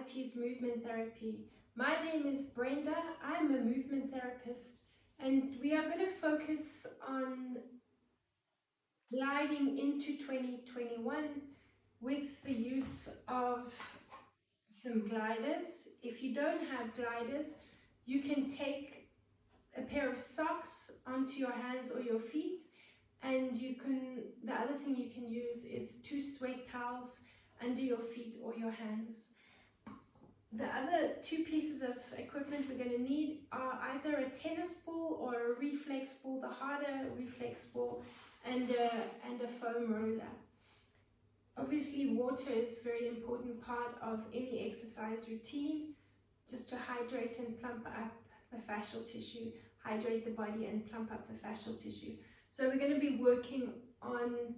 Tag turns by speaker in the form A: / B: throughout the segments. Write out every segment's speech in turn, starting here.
A: IT's movement therapy. My name is Brenda. I'm a movement therapist, and we are going to focus on gliding into 2021 with the use of some gliders. If you don't have gliders, you can take a pair of socks onto your hands or your feet, and the other thing you can use is 2 sweat towels under your feet or your hands. The other 2 pieces of equipment we're going to need are either a tennis ball or a reflex ball, the harder reflex ball, and a foam roller. Obviously, water is a very important part of any exercise routine, just to hydrate and plump up the fascial tissue, hydrate the body and plump up the fascial tissue. So we're going to be working on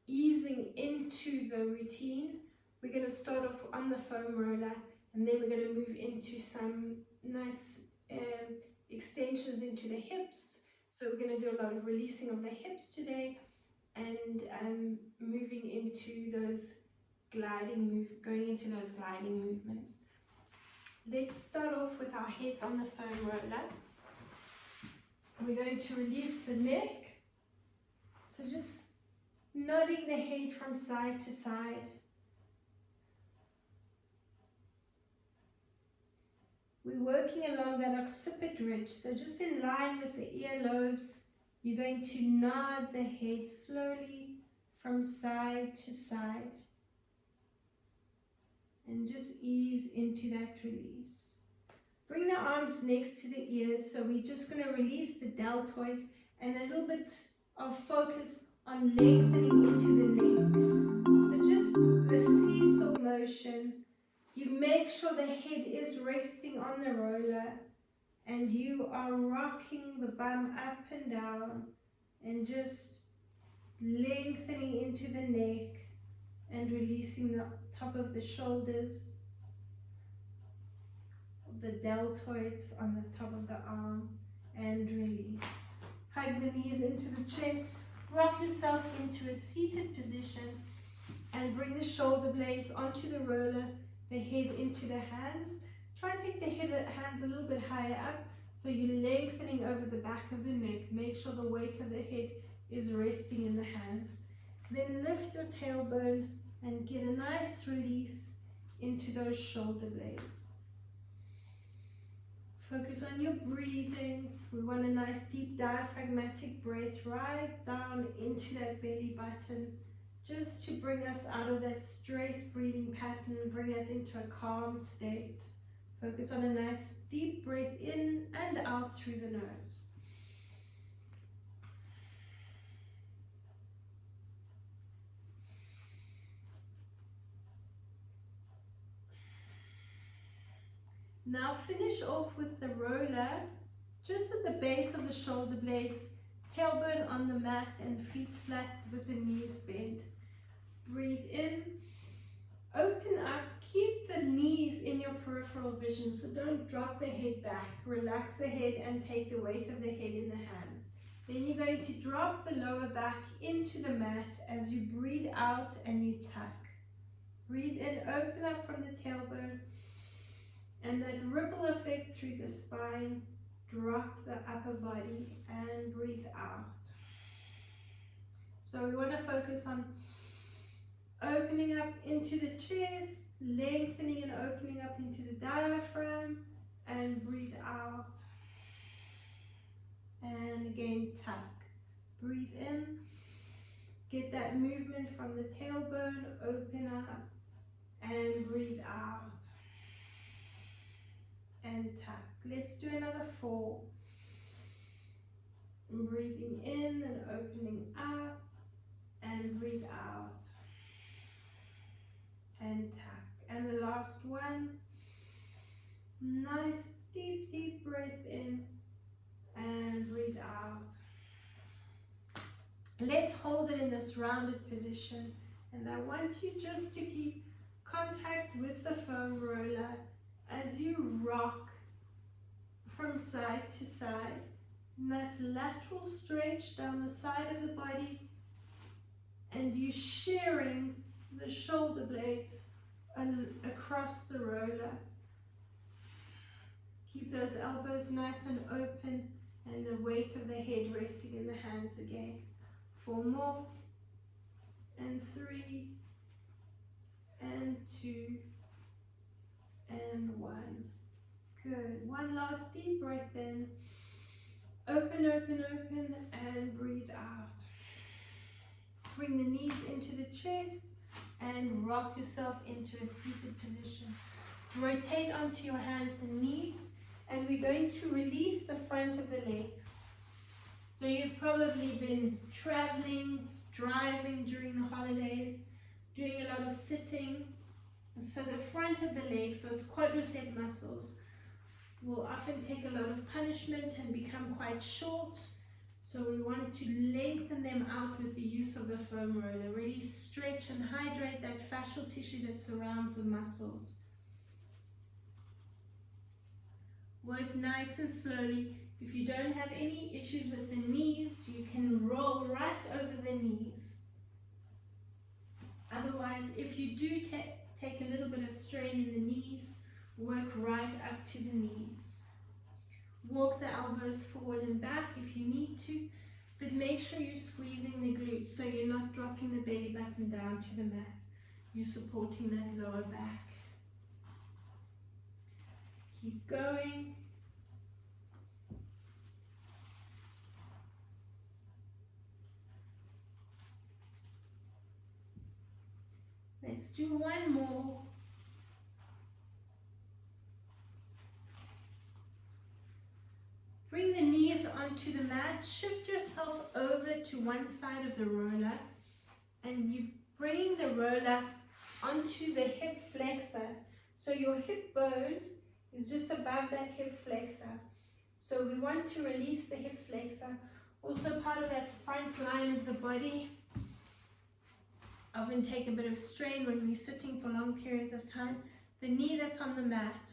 A: easing into the routine. We're going to start off on the foam roller, and then we're going to move into some nice extensions into the hips. So we're going to do a lot of releasing of the hips today, and moving into those going into those gliding movements. Let's start off with our heads on the foam roller. We're going to release the neck. So just nodding the head from side to side. We're working along that occiput ridge, so just in line with the earlobes, you're going to nod the head slowly from side to side and just ease into that release. Bring the arms next to the ears, so we're just going to release the deltoids and a little bit of focus on lengthening into the neck. So just a seesaw motion. You make sure the head is resting on the roller and you are rocking the bum up and down and just lengthening into the neck and releasing the top of the shoulders, the deltoids on the top of the arm, and release. Hug the knees into the chest, rock yourself into a seated position and bring the shoulder blades onto the roller, the head into the hands. Try and take the hands a little bit higher up so you're lengthening over the back of the neck. Make sure the weight of the head is resting in the hands. Then lift your tailbone and get a nice release into those shoulder blades. Focus on your breathing. We want a nice deep diaphragmatic breath right down into that belly button, just to bring us out of that stressed breathing pattern and bring us into a calm state. Focus on a nice deep breath in and out through the nose. Now finish off with the roller, just at the base of the shoulder blades, tailbone on the mat and feet flat with the knees bent. Breathe in, open up, keep the knees in your peripheral vision, so don't drop the head back. Relax the head and take the weight of the head in the hands. Then you're going to drop the lower back into the mat as you breathe out and you tuck. Breathe in, open up from the tailbone, and that ripple effect through the spine. Drop the upper body and breathe out. So we want to focus on opening up into the chest, lengthening and opening up into the diaphragm, and breathe out. And again, tuck. Breathe in, get that movement from the tailbone, open up, and breathe out. And tuck. Let's do another 4. Breathing in and opening up, and breathe out. And tuck. And the last one. Nice deep, deep breath in and breathe out. Let's hold it in this rounded position, and I want you just to keep contact with the foam roller as you rock from side to side. Nice lateral stretch down the side of the body, and you shearing the shoulder blades across the roller. Keep those elbows nice and open and the weight of the head resting in the hands again. 4 more, and 3, and 2, and 1. Good. One last deep breath in. Open, open, open, and breathe out. Bring the knees into the chest and rock yourself into a seated position. Rotate onto your hands and knees, and we're going to release the front of the legs. So you've probably been traveling, driving during the holidays, doing a lot of sitting. So the front of the legs, those quadricep muscles, will often take a lot of punishment and become quite short. So we want to lengthen them out with the use of the foam roller. Really stretch and hydrate that fascial tissue that surrounds the muscles. Work nice and slowly. If you don't have any issues with the knees, you can roll right over the knees. Otherwise, if you do take a little bit of strain in the knees, work right up to the knees. Walk the elbows forward and back if you need to, but make sure you're squeezing the glutes so you're not dropping the belly button down to the mat. You're supporting that lower back. Keep going. Let's do one more. Bring the knees onto the mat. Shift yourself over to one side of the roller, and you bring the roller onto the hip flexor. So your hip bone is just above that hip flexor. So we want to release the hip flexor. Also part of that front line of the body. Often take a bit of strain when we're sitting for long periods of time. The knee that's on the mat,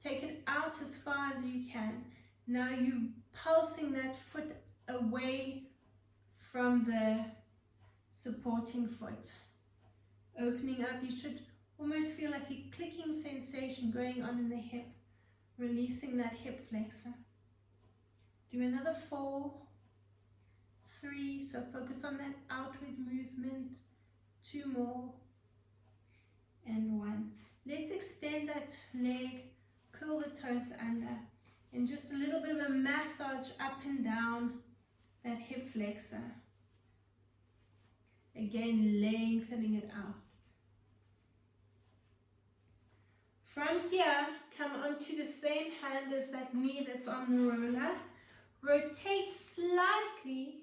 A: take it out as far as you can. Now you're pulsing that foot away from the supporting foot. Opening up, you should almost feel like a clicking sensation going on in the hip, releasing that hip flexor. Do another 4, 3, so focus on that outward movement. 2 more, and 1. Let's extend that leg, curl the toes under, and just a little bit of a massage up and down that hip flexor. Again, lengthening it out. From here, come onto the same hand as that knee that's on the roller. Rotate slightly.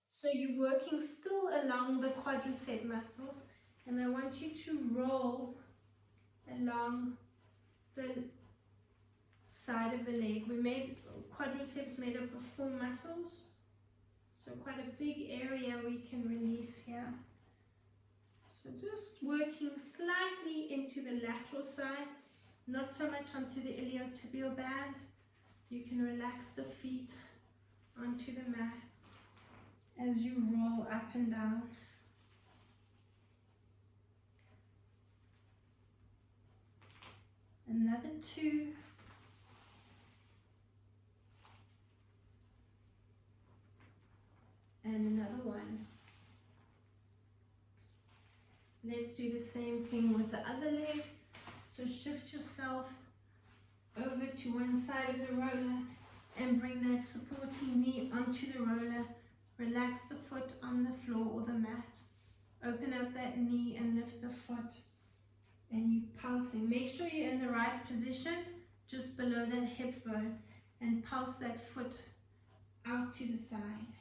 A: So you're working still along the quadricep muscles, and I want you to roll along the side of the leg. We made quadriceps made up of 4 muscles, so quite a big area we can release here. So just working slightly into the lateral side, not so much onto the iliotibial band. You can relax the feet onto the mat as you roll up and down. Another 2. And another 1. Let's do the same thing with the other leg. So shift yourself over to one side of the roller and bring that supporting knee onto the roller. Relax the foot on the floor or the mat. Open up that knee and lift the foot. And you're pulsing. Make sure you're in the right position, just below that hip bone. And pulse that foot out to the side.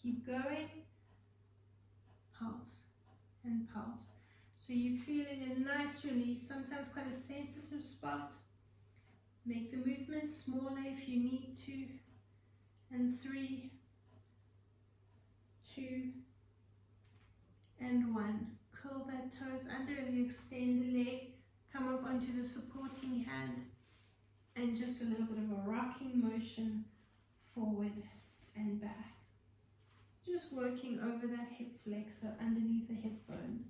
A: Keep going. Pulse and pulse. So you're feeling a nice release, sometimes quite a sensitive spot. Make the movement smaller if you need to. And 3, 2, and 1. Curl that toes under as you extend the leg. Come up onto the supporting hand. And just a little bit of a rocking motion forward and back. Just working over that hip flexor underneath the hip bone.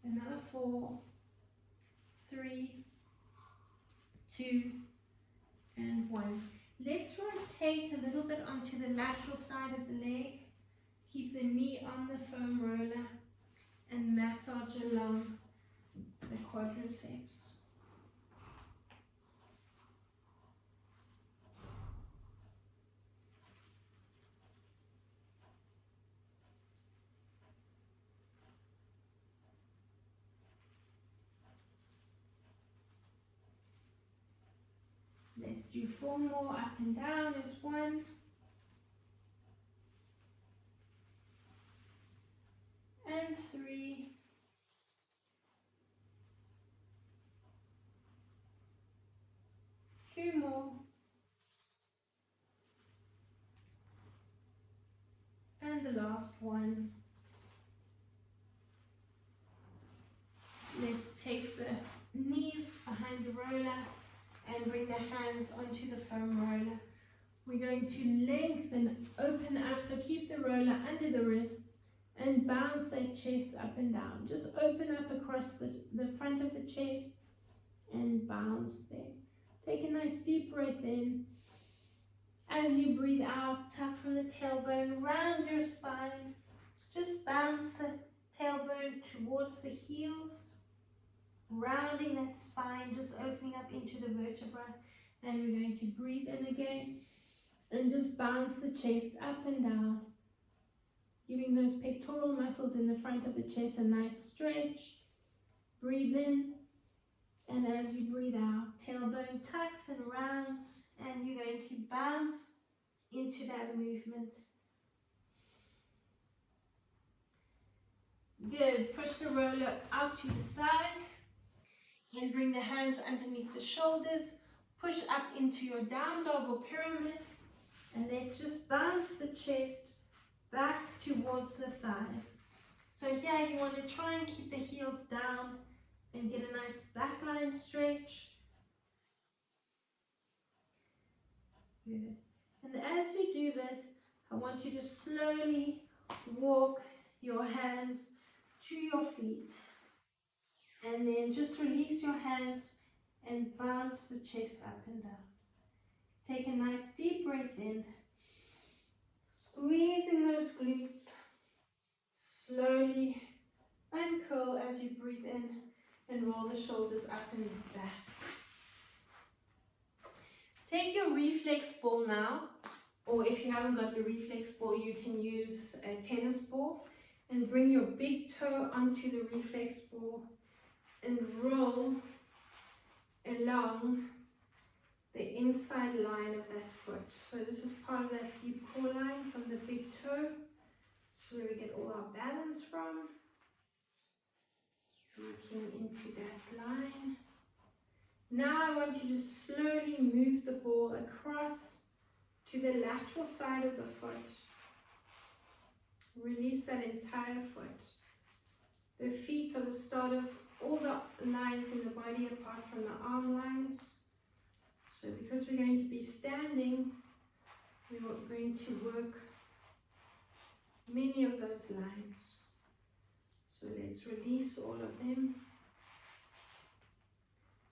A: Another 4, 3, 2, and 1. Let's rotate a little bit onto the lateral side of the leg. Keep the knee on the foam roller and massage along the quadriceps. Let's do 4 more up and down as 1. And 3. Two more. And the last one. Let's take the knees behind the roller and bring the hands onto the foam roller. We're going to lengthen, open up, so keep the roller under the wrists and bounce that chest up and down. Just open up across the front of the chest and bounce there. Take a nice deep breath in. As you breathe out, tuck from the tailbone, round your spine. Just bounce the tailbone towards the heels, rounding that spine, just opening up into the vertebra. And we're going to breathe in again and just bounce the chest up and down, giving those pectoral muscles in the front of the chest a nice stretch. Breathe in, and as you breathe out, tailbone tucks and rounds, and you're going to bounce into that movement. Good. Push the roller out to the side and bring the hands underneath the shoulders. Push up into your down dog or pyramid, and let's just bounce the chest back towards the thighs. So here you want to try and keep the heels down and get a nice backline stretch. Good. And as you do this, I want you to slowly walk your hands to your feet. And then just release your hands and bounce the chest up and down. Take a nice deep breath in, squeezing those glutes. Slowly uncurl as you breathe in and roll the shoulders up and back. Take your reflex ball now, or if you haven't got the reflex ball, you can use a tennis ball, and bring your big toe onto the reflex ball and roll along the inside line of that foot. So this is part of that deep core line from the big toe. So where we get all our balance from. Working into that line. Now I want you to slowly move the ball across to the lateral side of the foot. Release that entire foot. The feet are the start of all the lines in the body apart from the arm lines. So because we're going to be standing, we're going to work many of those lines. So let's release all of them.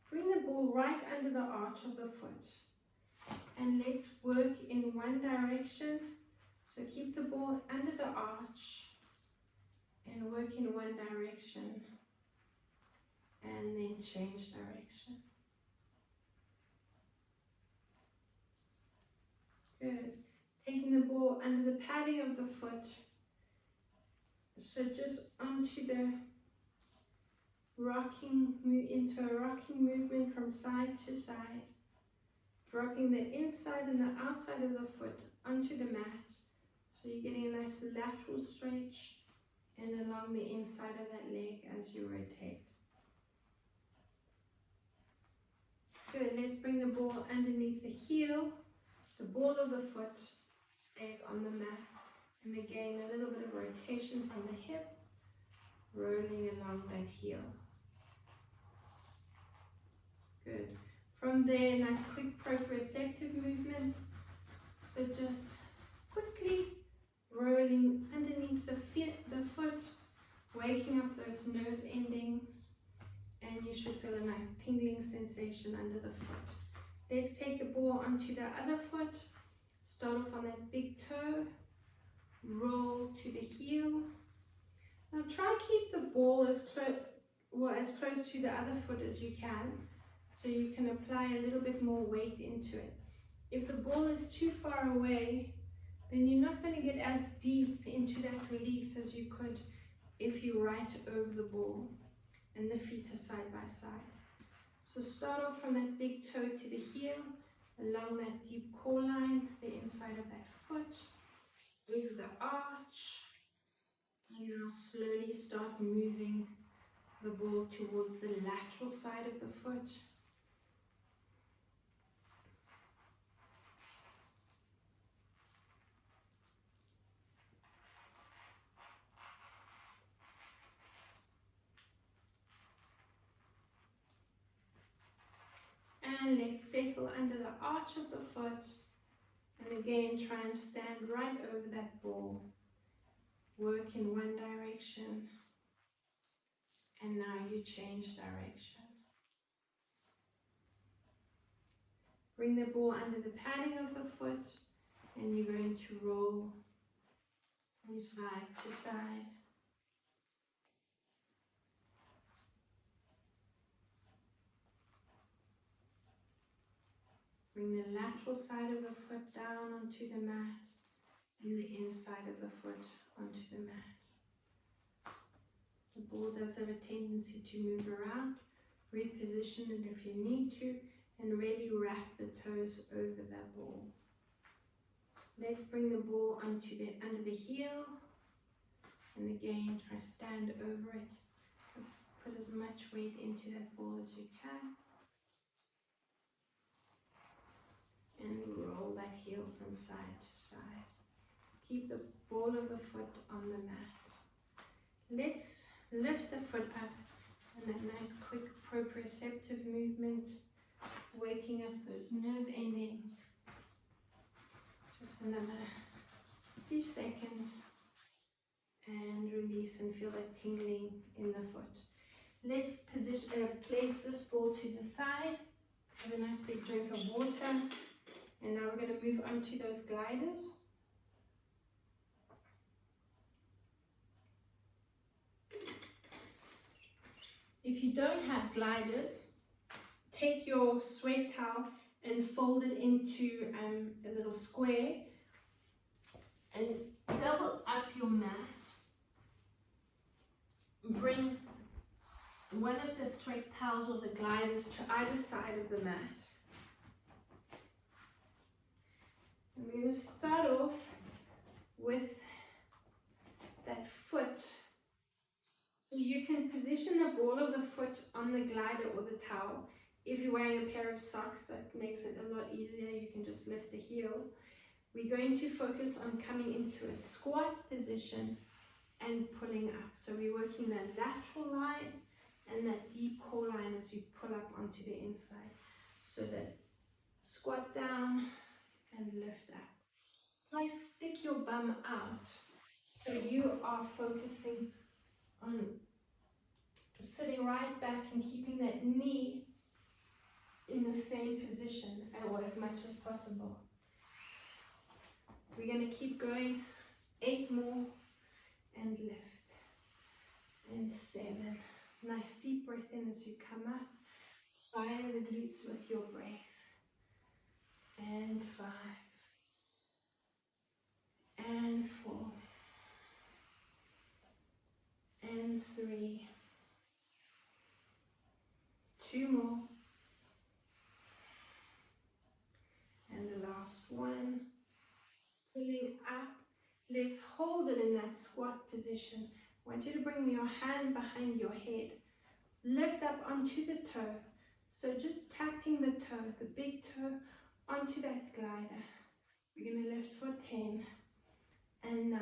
A: Bring the ball right under the arch of the foot. And let's work in one direction. So keep the ball under the arch and work in one direction. And then change direction. Good. Taking the ball under the padding of the foot. So just onto the rocking, into a rocking movement from side to side. Dropping the inside and the outside of the foot onto the mat. So you're getting a nice lateral stretch and along the inside of that leg as you rotate. Good, let's bring the ball underneath the heel. The ball of the foot stays on the mat. And again, a little bit of rotation from the hip, rolling along that heel. Good. From there, nice quick proprioceptive movement. So just quickly rolling underneath the foot, waking up those nerve endings, and you should feel a nice tingling sensation under the foot. Let's take the ball onto the other foot. Start off on that big toe, roll to the heel. Now try keep the ball as close to the other foot as you can, so you can apply a little bit more weight into it. If the ball is too far away, then you're not going to get as deep into that release as you could if you right over the ball and the feet are side by side. So start off from that big toe to the heel, along that deep core line, the inside of that foot, over the arch, and now slowly start moving the ball towards the lateral side of the foot. And let's settle under the arch of the foot, and again try and stand right over that ball. Work in one direction, and now you change direction. Bring the ball under the padding of the foot, and you're going to roll from side to side. Bring the lateral side of the foot down onto the mat, and the inside of the foot onto the mat. The ball does have a tendency to move around. Reposition it if you need to, and really wrap the toes over that ball. Let's bring the ball under the heel, and again try stand over it. Put as much weight into that ball as you can, and roll that heel from side to side. Keep the ball of the foot on the mat. Let's lift the foot up in that nice quick proprioceptive movement, waking up those nerve endings. Just another few seconds, and release and feel that tingling in the foot. Let's place this ball to the side. Have a nice big drink of water, and now we're going to move on to those gliders. If you don't have gliders, take your sweat towel and fold it into a little square, and double up your mat. Bring one of the sweat towels or the gliders to either side of the mat. And we're going to start off with that foot. So you can position the ball of the foot on the glider or the towel. If you're wearing a pair of socks, that makes it a lot easier. You can just lift the heel. We're going to focus on coming into a squat position and pulling up. So we're working that lateral line and that deep core line as you pull up onto the inside. So that squat down and lift up. Try stick your bum out, so you are focusing on sitting right back and keeping that knee in the same position or as much as possible. We're going to keep going. 8 more, and lift. And 7. Nice deep breath in as you come up. Fire the glutes with your breath. And 5. And 4. And 3. 2 more. And the last one. Pulling up. Let's hold it in that squat position. I want you to bring your hand behind your head. Lift up onto the toe. So just tapping the toe, the big toe, onto that glider. We're going to lift for 10 and 9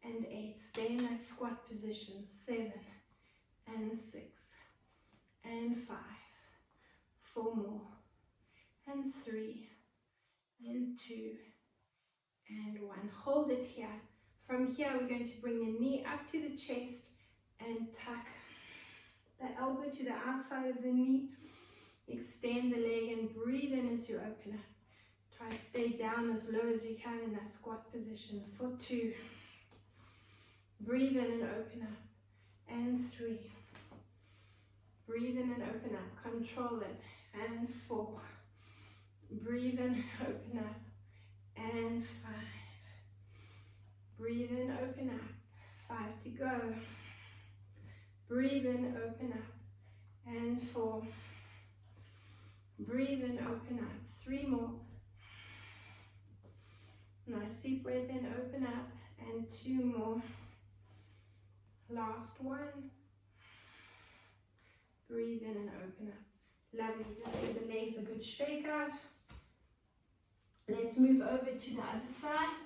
A: and 8. Stay in that squat position. 7 and 6 and 5. 4 more and 3 and 2 and 1. Hold it here From here, we're going to bring the knee up to the chest and tuck the elbow to the outside of the knee. Extend the leg and breathe in as you open up. Try to stay down as low as you can in that squat position. For 2. Breathe in and open up. And 3. Breathe in and open up. Control it. And 4. Breathe in, open up. And 5. Breathe in, open up. 5 to go. Breathe in, open up. And 4. Breathe in, open up. 3 more. Nice deep breath in, open up. And 2 more. Last 1. Breathe in and open up. Lovely. Just give the legs a good shake out. Let's move over to the other side.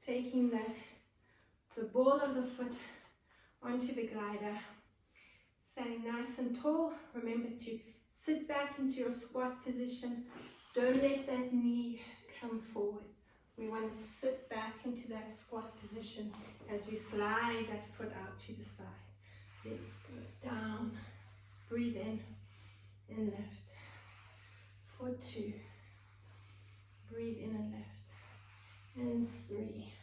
A: Taking the ball of the foot onto the glider. Standing nice and tall. Remember to sit back into your squat position. Don't let that knee come forward. We want to sit back into that squat position as we slide that foot out to the side. Let's go down. Breathe in and lift. For 2. Breathe in and lift. And 3.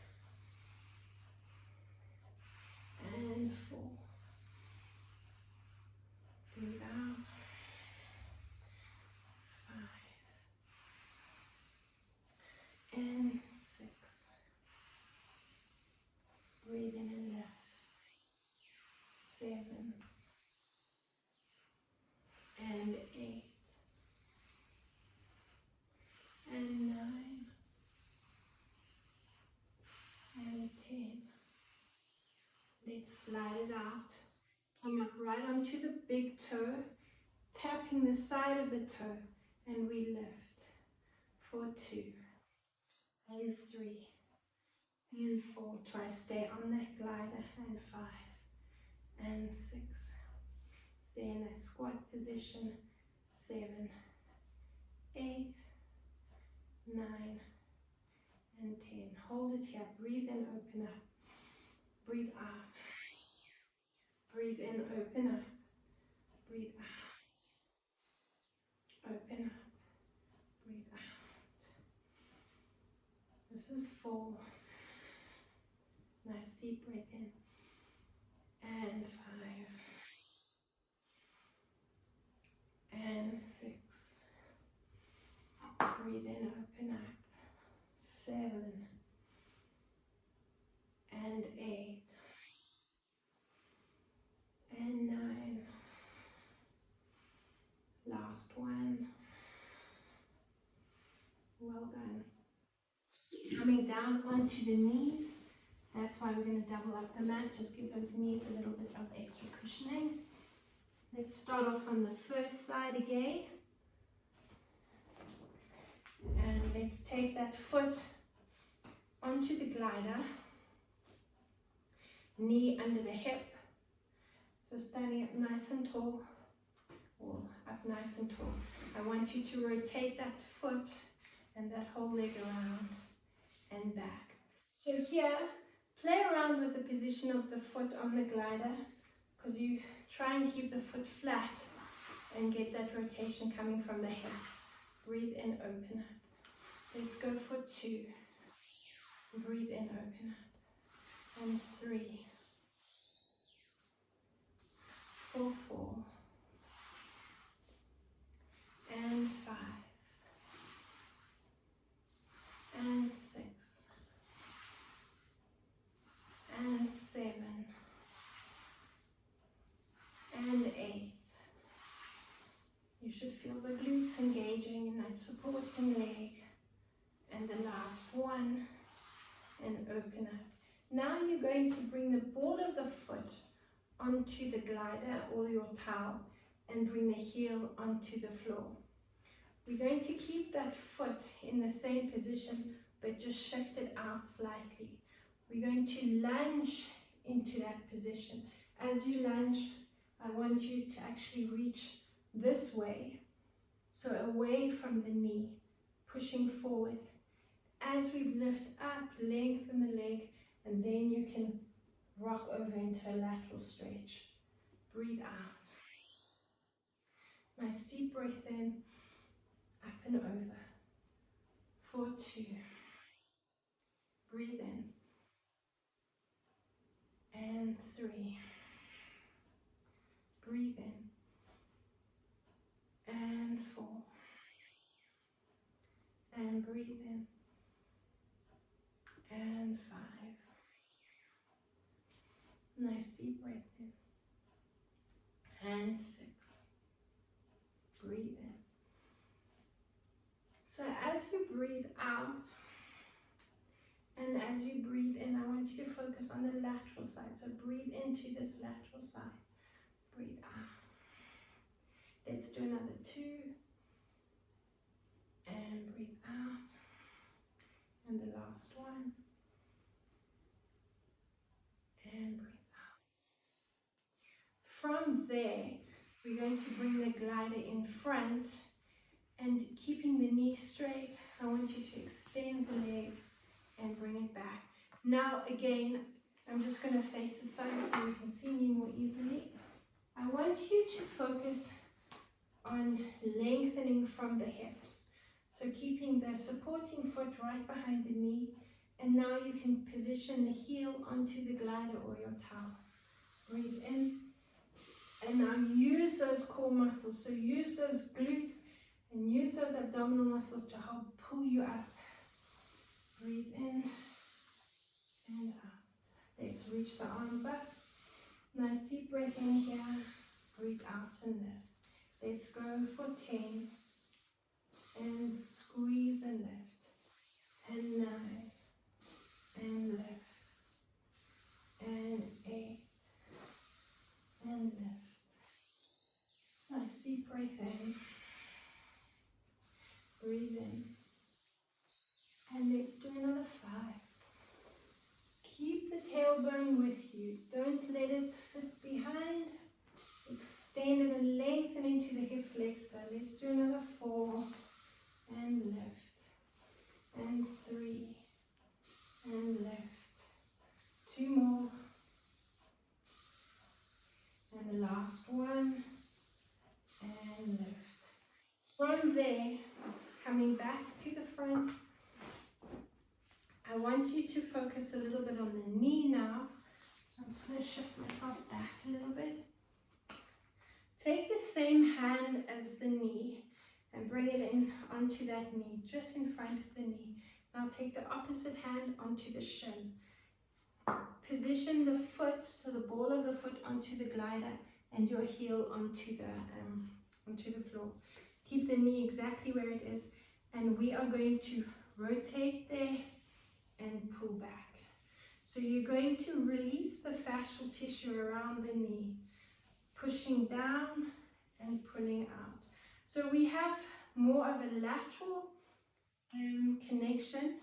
A: And 4. Breathe out. 5. And 6. Breathe in and lift. 7. And 8. And 9. And 10. Let's slide it out. Come up right onto the big toe, tapping the side of the toe, and we lift. For 2. And 3. And 4. Try to stay on that glider. And 5. And 6. Stay in that squat position. 7. 8. 9. And 10. Hold it here. Breathe in, open up. Breathe out. Breathe in, open up. Breathe out. Open up. Breathe out. This is 4. Nice deep breath in. And 5. And 6. Breathe in, open up. 7. And 8. And 9. Last 1. Well done. Coming down onto the knees. That's why we're going to double up the mat. Just give those knees a little bit of extra cushioning. Let's start off on the first side again. And let's take that foot onto the glider. Knee under the hip. So standing up nice and tall, or up nice and tall. I want you to rotate that foot and that whole leg around and back. So here, play around with the position of the foot on the glider, because you try and keep the foot flat and get that rotation coming from the hip. Breathe in, open up. Let's go for 2. Breathe in, open up. And 3. For 4. And 5. And 6. And 7. And 8. You should feel the glutes engaging in that supporting leg. And the last 1. And open up. Now you're going to bring the ball of the foot onto the glider or your towel and bring the heel onto the floor. We're going to keep that foot in the same position but just shift it out slightly. We're going to lunge into that position. As you lunge, I want you to actually reach this way, so away from the knee, pushing forward. as we lift up, lengthen the leg, and then you can rock over into a lateral stretch. Breathe out. Nice deep breath in, up and over. 4, 2. Breathe in. And 3. Breathe in. And 4. And breathe in. And 5. Nice deep breath in. And 6. Breathe in. So as you breathe out, and as you breathe in, I want you to focus on the lateral side. So breathe into this lateral side. Breathe out. Let's do another 2. And breathe out. And the last one. And breathe out. From there, we're going to bring the glider in front, and keeping the knee straight, I want you to extend the leg and bring it back. Now again, I'm just going to face the side so you can see me more easily. I want you to focus on lengthening from the hips. So keeping the supporting foot right behind the knee, and now you can position the heel onto the glider or your towel. Breathe in, and now use those core muscles. So use those glutes and use those abdominal muscles to help pull you up. Breathe in and out. Let's reach the arms up. Nice deep breath in here. Breathe out and lift. Let's go for 10. And squeeze and lift. And 9. And lift. And 8. And lift. Nice deep breath in. Breathe in. And let's do another 5. Keep the tailbone with you. Don't let it sit behind. Extend it and lengthen into the hip flexor. Let's do another 4. And lift. And 3. And lift. 2 more. And the last one. And lift. From there, coming back to the front, I want you to focus a little bit on the knee now. So I'm just going to shift myself back a little bit. Take the same hand as the knee and bring it in onto that knee, just in front of the knee. Now take the opposite hand onto the shin. Position the foot, so the ball of the foot onto the glider and your heel onto the floor. Keep the knee exactly where it is, and we are going to rotate there and pull back. So you're going to release the fascial tissue around the knee, pushing down and pulling out. So we have more of a lateral connection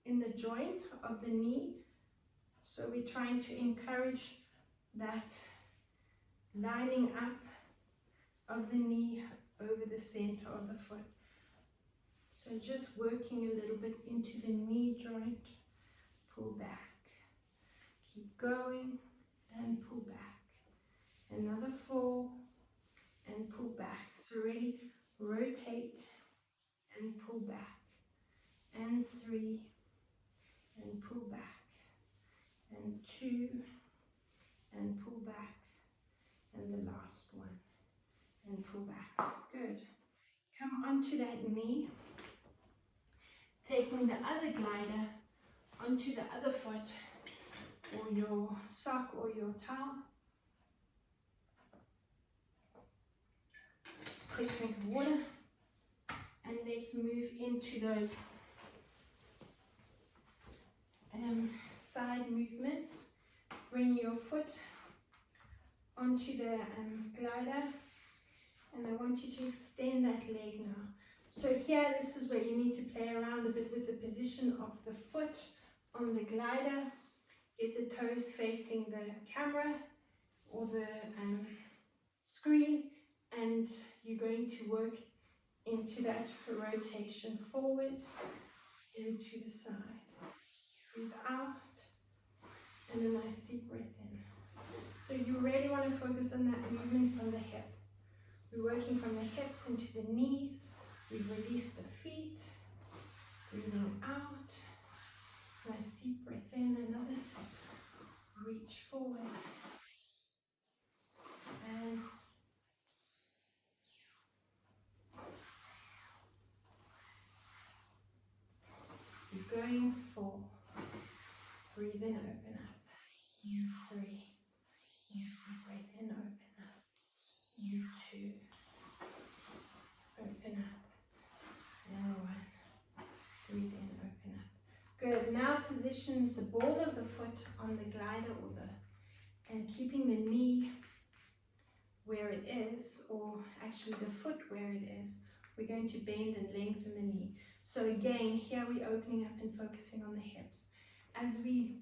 A: in the joint of the knee. So we're trying to encourage that lining up of the knee over the center of the foot. So just working a little bit into the knee joint, pull back. Keep going and pull back. Another 4 and pull back. So ready, rotate and pull back. And 3 and pull back. And 2 and pull back. And the last one and pull back. Good. Come onto that knee. Taking the other glider onto the other foot or your sock or your towel. Quick drink of water. And let's move into those side movements. Bring your foot onto the glider, and I want you to extend that leg now. So here, this is where you need to play around a bit with the position of the foot on the glider. Get the toes facing the camera or the screen, and you're going to work into that rotation forward into the side. Breathe out, and a nice deep breath in. So you really want to focus on that movement from the hip. We're working from the hips into the knees. We release the feet. Breathing out. Nice deep breath in. Another 6. Reach forward. And keep going. 4. Breathe in, open up. 3. Nice deep breath in, open up. 2. Open up. And 1. Breathe in, open up. Good. Now position the ball of the foot on the glider and keeping the knee where it is, or actually the foot where it is. We're going to bend and lengthen the knee. So again, here we're opening up and focusing on the hips. As we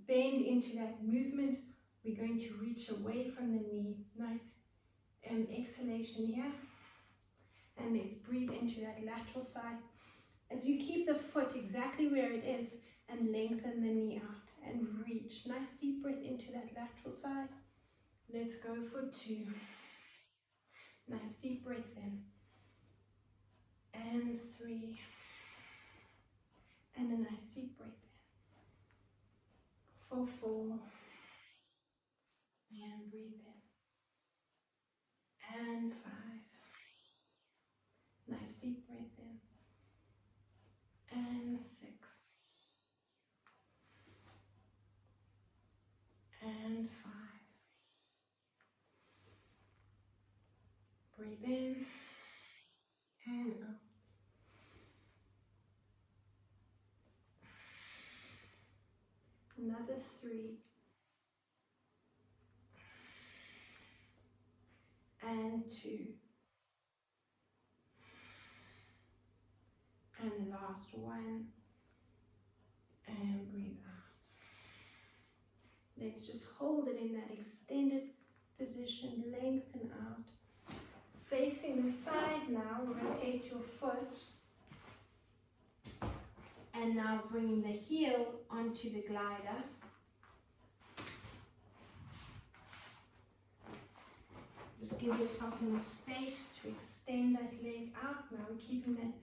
A: bend into that movement, we're going to reach away from the knee. Nice exhalation here. And let's breathe into that lateral side. As you keep the foot exactly where it is and lengthen the knee out and reach. Nice deep breath into that lateral side. Let's go for 2. Nice deep breath in. And 3. And a nice deep breath in. For 4. And breathe in. And 5. Nice deep breath in. And 6. And 5. Breathe in and out. Another 3. And 2. And the last 1. And breathe out. Let's just hold it in that extended position, lengthen out. Facing the side now, rotate your foot. And now bringing the heel onto the glider. Just give yourself enough space to extend that leg out. Now we're keeping that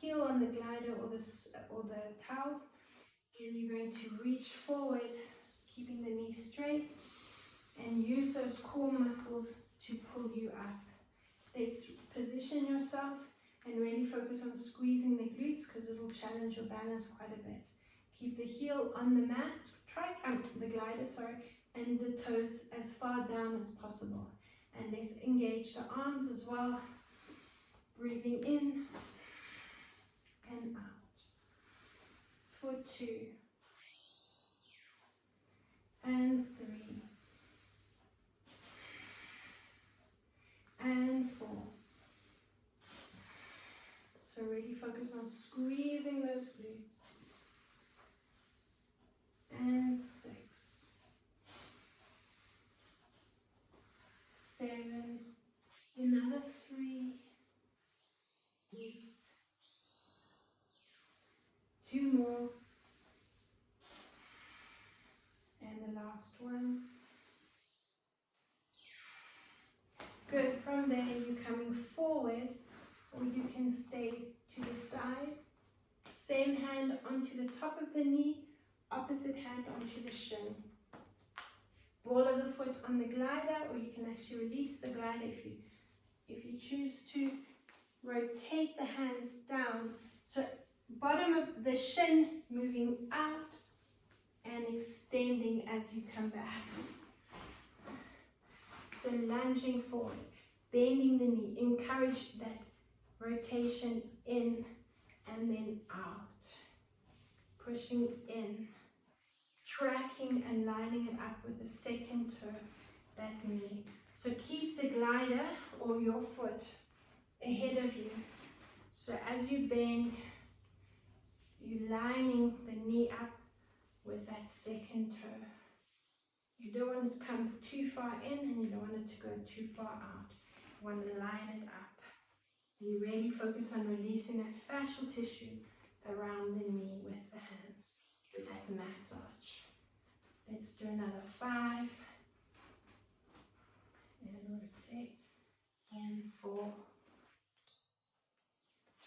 A: heel on the glider or the towels. And you're going to reach forward, keeping the knee straight. And use those core muscles to pull you up. Let's position yourself and really focus on squeezing the glutes because it will challenge your balance quite a bit. Keep the heel on the mat, the glider, and the toes as far down as possible. And let's engage the arms as well. Breathing in and out. For 2. And 3. And 4. So really focus on squeezing those glutes. And 6. 7. Another 3. 8. 2 more. And the last 1. Good. From there, you're coming forward, or you can stay to the side. Same hand onto the top of the knee, opposite hand onto the shin. Ball of the foot on the glider, or you can actually release the glider if you choose to. Rotate the hands down. So bottom of the shin moving out and extending as you come back. So lunging forward, bending the knee. Encourage that rotation in and then out. Pushing in. Tracking and lining it up with the second toe, that knee. So keep the glider or your foot ahead of you. So as you bend, you're lining the knee up with that second toe. You don't want it to come too far in and you don't want it to go too far out. You want to line it up. You really focus on releasing that fascial tissue around the knee with the hands, with that massage. Let's do another 5. And rotate. And 4.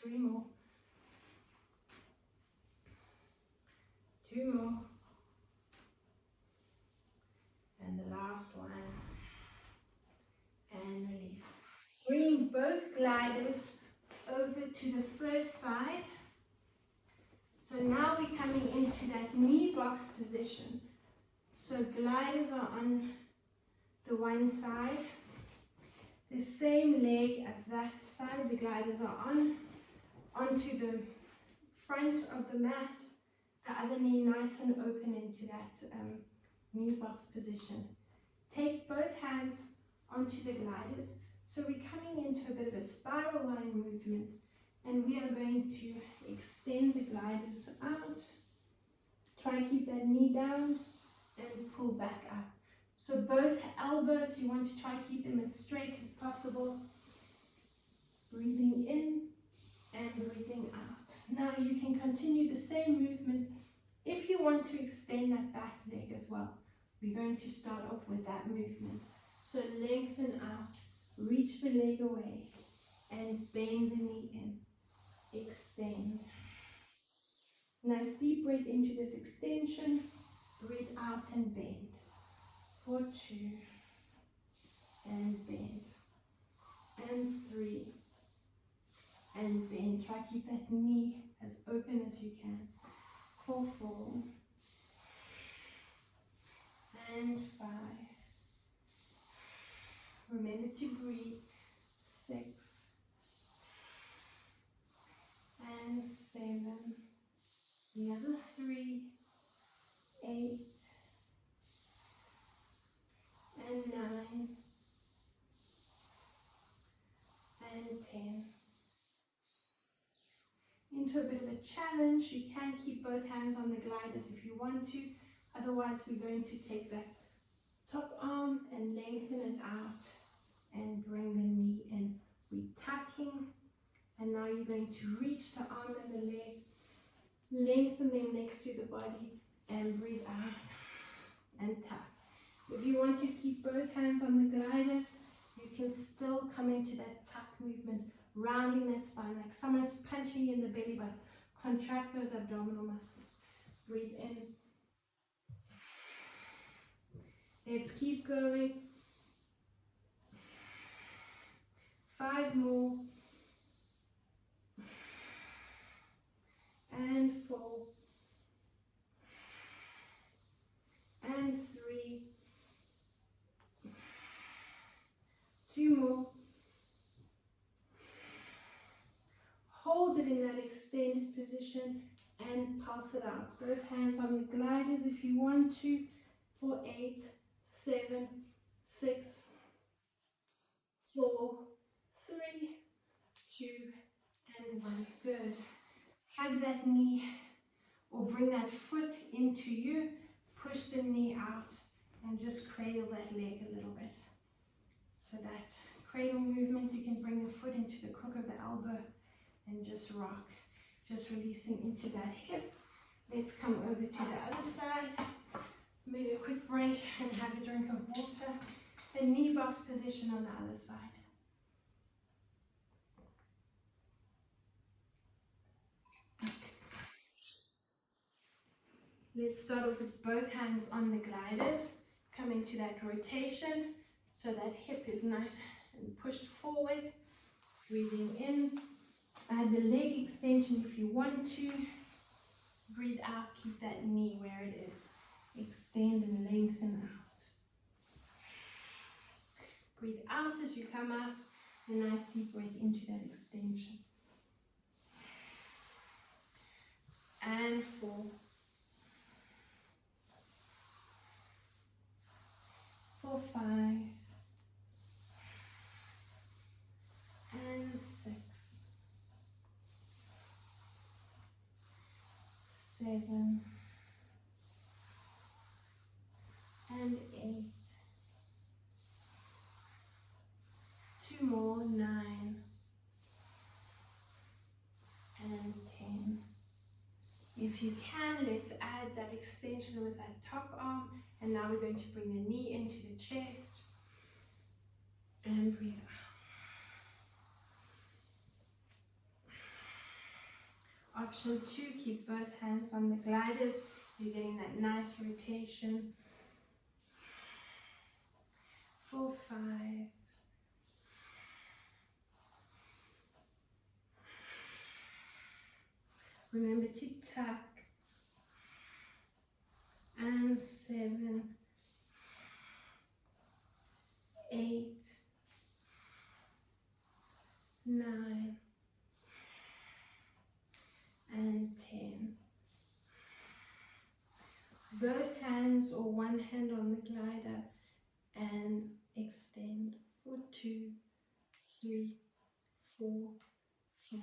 A: 3 more. 2 more. And the last one. And release. Bring both gliders over to the first side. So now we're coming into that knee box position. So gliders are on the one side. The same leg as that side, the gliders are onto the front of the mat. The other knee nice and open into that knee box position. Take both hands onto the gliders. So we're coming into a bit of a spiral line movement, and we are going to extend the gliders out. Try and keep that knee down and pull back up. So both elbows, you want to try to keep them as straight as possible. Breathing in and breathing out. Now you can continue the same movement if you want to extend that back leg as well. We're going to start off with that movement. So lengthen out, reach the leg away, and bend the knee in. Extend. Nice deep breath into this extension. Breathe out and bend. For 2. And bend. And 3. And bend. Try to keep that knee as open as you can. For 4. And 5. Remember to breathe. 6. And 7. The other 3. 8. And 9. And 10. Into a bit of a challenge. You can keep both hands on the gliders if you want to. Otherwise, we're going to take that top arm and lengthen it out and bring the knee in. We're tucking, and now you're going to reach the arm and the leg, lengthen them next to the body, and breathe out and tuck. If you want to keep both hands on the gliders, you can still come into that tuck movement, rounding that spine like someone's punching you in the belly button. Contract those abdominal muscles. Breathe in. Let's keep going. 5 more. And 4. And 3. 2 more. Hold it in that extended position and pulse it out. Both hands on the gliders if you want to. For 8, 7, 6, 4, 3, 2, and 1. Good. Hug that knee or bring that foot into you. Push the knee out and just cradle that leg a little bit. So that cradle movement, you can bring the foot into the crook of the elbow and just rock. Just releasing into that hip. Let's come over to the other side. Maybe a quick break and have a drink of water. The knee box position on the other side. Let's start off with both hands on the gliders. Coming to that rotation so that hip is nice and pushed forward. Breathing in. Add the leg extension if you want to. Breathe out. Keep that knee where it is. Extend and lengthen out. Breathe out as you come up. A nice deep breath into that extension. And 4. For 5. And 6. 7. And 8. 2 more. 9. And 10. If you can, let's add that extension with that top arm. And now we're going to bring the knee into the chest. And breathe out. Option 2, keep both hands on the gliders. You're getting that nice rotation. 4, 5. Remember to tuck. And 7, 8, 9, and 10. Both hands or one hand on the glider and extend for 2, 3, 4, 5,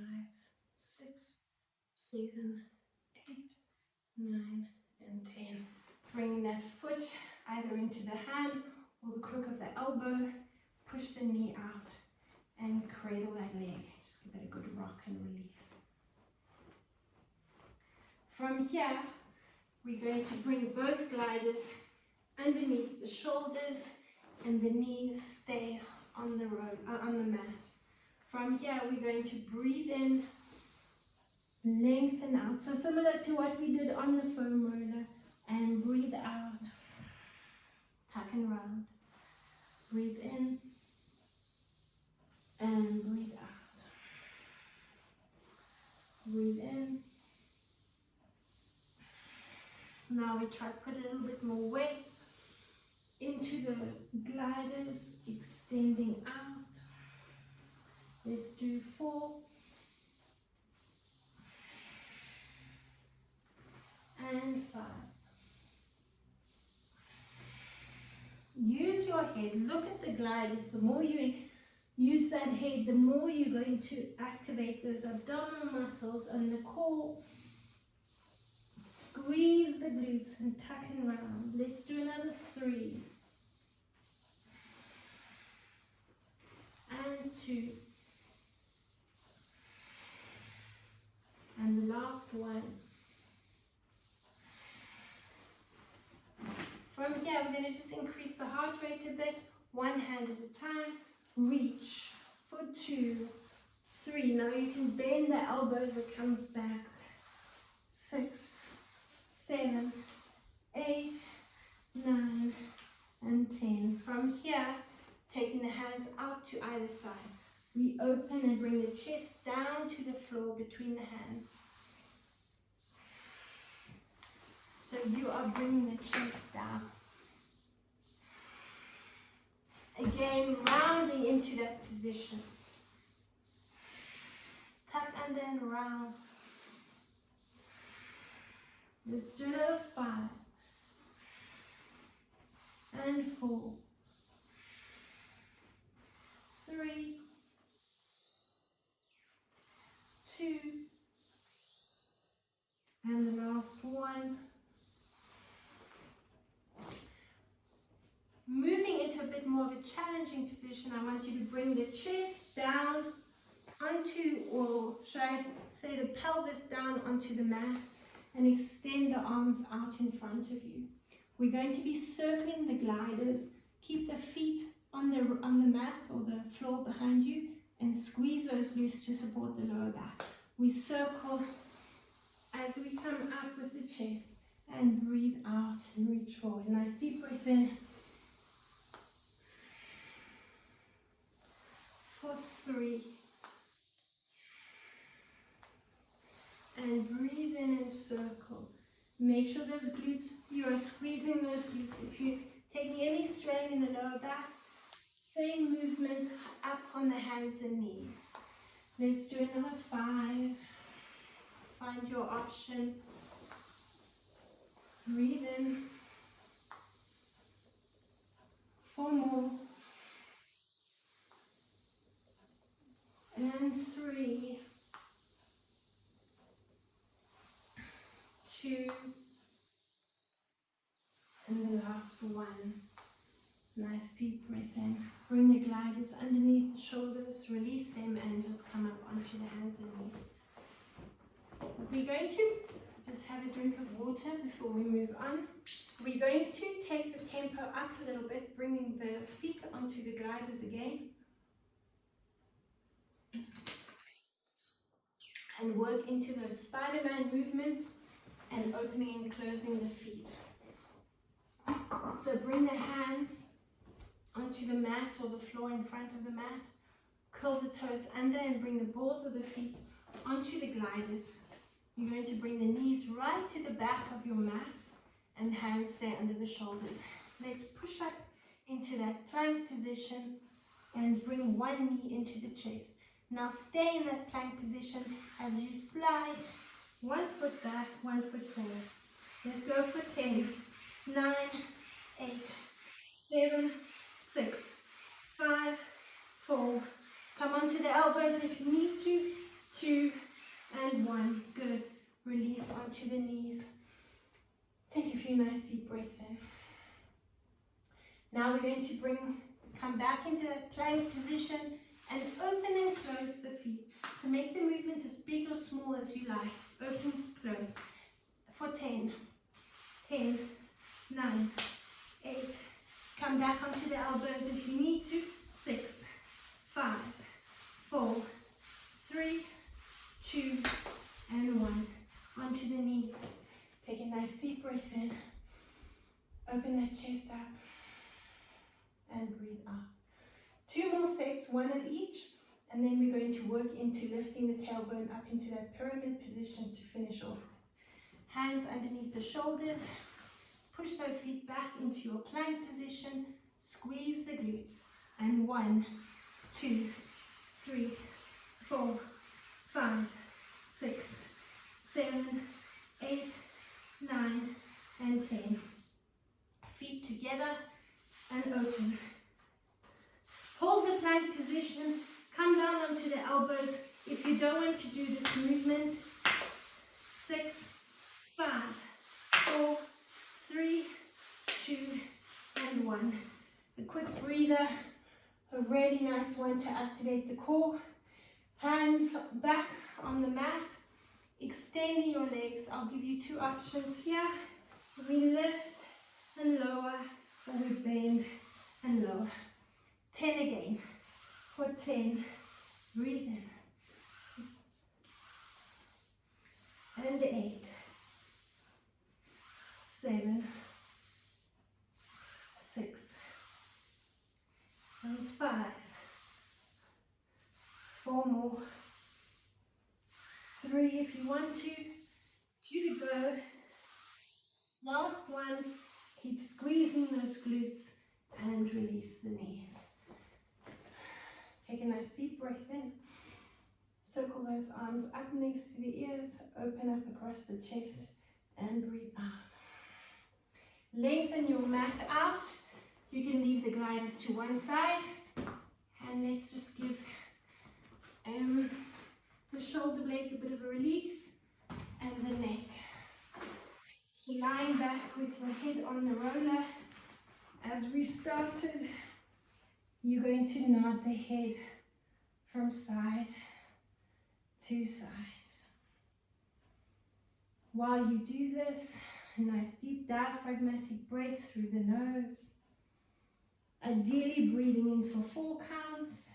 A: 6, 7, 8, 9, and 10. Bring that foot either into the hand or the crook of the elbow. Push the knee out and cradle that leg. Just give it a good rock and release. From here, we're going to bring both gliders underneath the shoulders and the knees stay on the road, on the mat. From here, we're going to breathe in, lengthen out. So similar to what we did on the foam roller. And breathe out. Tuck and round. Breathe in. And breathe out. Breathe in. Now we try to put a little bit more weight into the gliders, extending out. Let's do 4. And 5. Use your head. Look at the gliders. The more you use that head, the more you're going to activate those abdominal muscles and the core. Squeeze the glutes and tuck and round. Let's do another 3. And 2. And the last one. From here, we're going to just increase the heart rate a bit, one hand at a time. Reach for 2, 3. Now you can bend the elbows, it comes back. 6, 7, 8, 9, and 10. From here, taking the hands out to either side. We open and bring the chest down to the floor between the hands. So you are bringing the chest down. Again, rounding into that position. Tuck under and round. Let's do another 5. And 4. 3. 2. And the last one. Moving into a bit more of a challenging position, I want you to bring the chest down onto, or should I say the pelvis down onto the mat, and extend the arms out in front of you. We're going to be circling the gliders. Keep the feet on the mat or the floor behind you and squeeze those glutes to support the lower back. We circle as we come up with the chest and breathe out and reach forward. Nice deep breath in. For 3. And breathe in and circle. Make sure those glutes, you are squeezing those glutes. If you're taking any strain in the lower back, same movement up on the hands and knees. Let's do another 5. Find your option. Breathe in. 4 more. And 3. 2. And the last one. Nice deep breath in. Bring the gliders underneath the shoulders, release them, and just come up onto the hands and knees. We're going to Just have a drink of water before we move on. We're going to take the tempo up a little bit, bringing the feet onto the gliders again. And work into those Spider-Man movements and opening and closing the feet. So bring the hands onto the mat or the floor in front of the mat. Curl the toes under and bring the balls of the feet onto the gliders. You're going to bring the knees right to the back of your mat and hands stay under the shoulders. Let's push up into that plank position and bring one knee into the chest. Now stay in that plank position as you slide 1 foot back, 1 foot forward. Let's go for 10, 9, 8, 7, 6, 5, 4. Come onto the elbows if you need to. 2 and 1. Good. Release onto the knees. Take a few nice deep breaths in. Now we're going to come back into that plank position and open and close the feet. So make the movement as big or small as you like. Open, close. For 10, 10, 9, 8. Come back onto the elbows if you need to. 6, 5, 4, 3, 2, and 1. Onto the knees. Take a nice deep breath in. Open that chest up. And breathe out. 2 more sets, 1 of each. And then we're going to work into lifting the tailbone up into that pyramid position to finish off. Hands underneath the shoulders. Push those feet back into your plank position. Squeeze the glutes. And 1, 2, 3, 4, 5, 6, 7, 8, 9, and 10. Feet together and open. Hold the plank position. Come down onto the elbows if you don't want to do this movement. 6, 5, 4, 3, 2, and 1. A quick breather. A really nice one to activate the core. Hands back on the mat. Extending your legs. I'll give you 2 options here. We lift and lower, or we bend and lower. 10 again. For 10. Breathe in. And 8. 7. 6. And 5. 4 more. 3 if you want to. 2 to go. Last one. Keep squeezing those glutes and release the knees. Take a nice deep breath in. Circle those arms up next to the ears. Open up across the chest and breathe out. Lengthen your mat out. You can leave the gliders to one side. And let's just give the shoulder blades a bit of a release and the neck. So lying back with your head on the roller. As we started, you're going to nod the head from side to side. While you do this, a nice deep diaphragmatic breath through the nose. Ideally breathing in for 4 counts,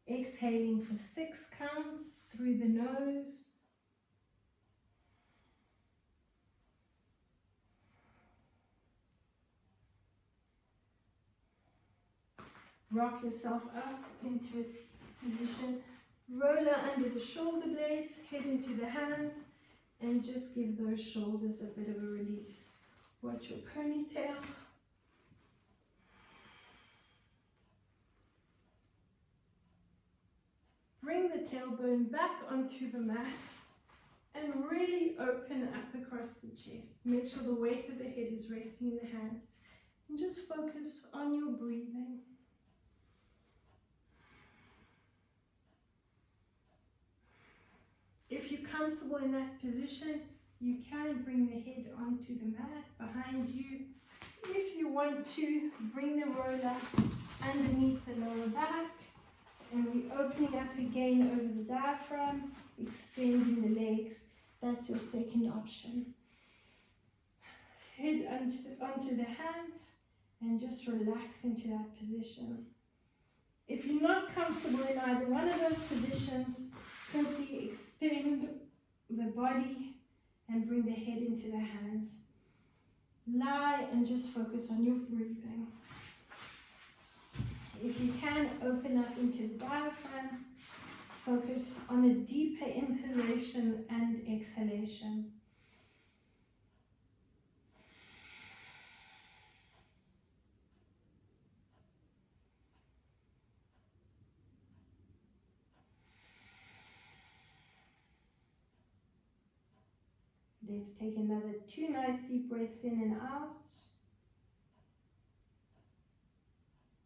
A: exhaling for 6 counts through the nose. Rock yourself up into a position. Roller under the shoulder blades, head into the hands, and just give those shoulders a bit of a release. Watch your ponytail. Bring the tailbone back onto the mat and really open up across the chest. Make sure the weight of the head is resting in the hands. And just focus on your breathing. If you're comfortable in that position, you can bring the head onto the mat behind you. If you want to, bring the roller underneath the lower back. And we're opening up again over the diaphragm, extending the legs That's your second option. Head onto the hands and just relax into that position. If you're not comfortable in either one of those positions, simply extend the body and bring the head into the hands. Lie and just focus on your breathing. If you can, open up into the diaphragm. Focus on a deeper inhalation and exhalation. Let's take another 2 nice deep breaths in and out.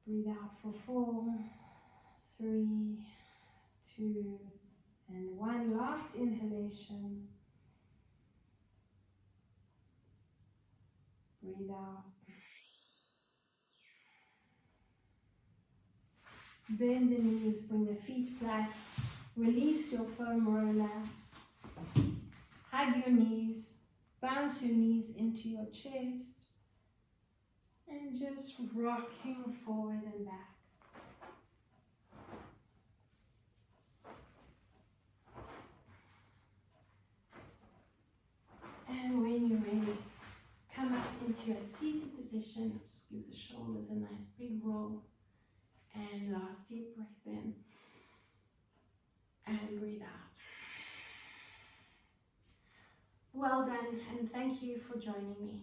A: Breathe out for 4, 3, 2, and 1. Last inhalation. Breathe out. Bend the knees, bring the feet flat. Release your foam roller. Hug your knees. Bounce your knees into your chest. And just rocking forward and back. And when you're ready, come up into a seated position. Just give the shoulders a nice big roll. And last deep breath in. And breathe out. Well done, and thank you for joining me.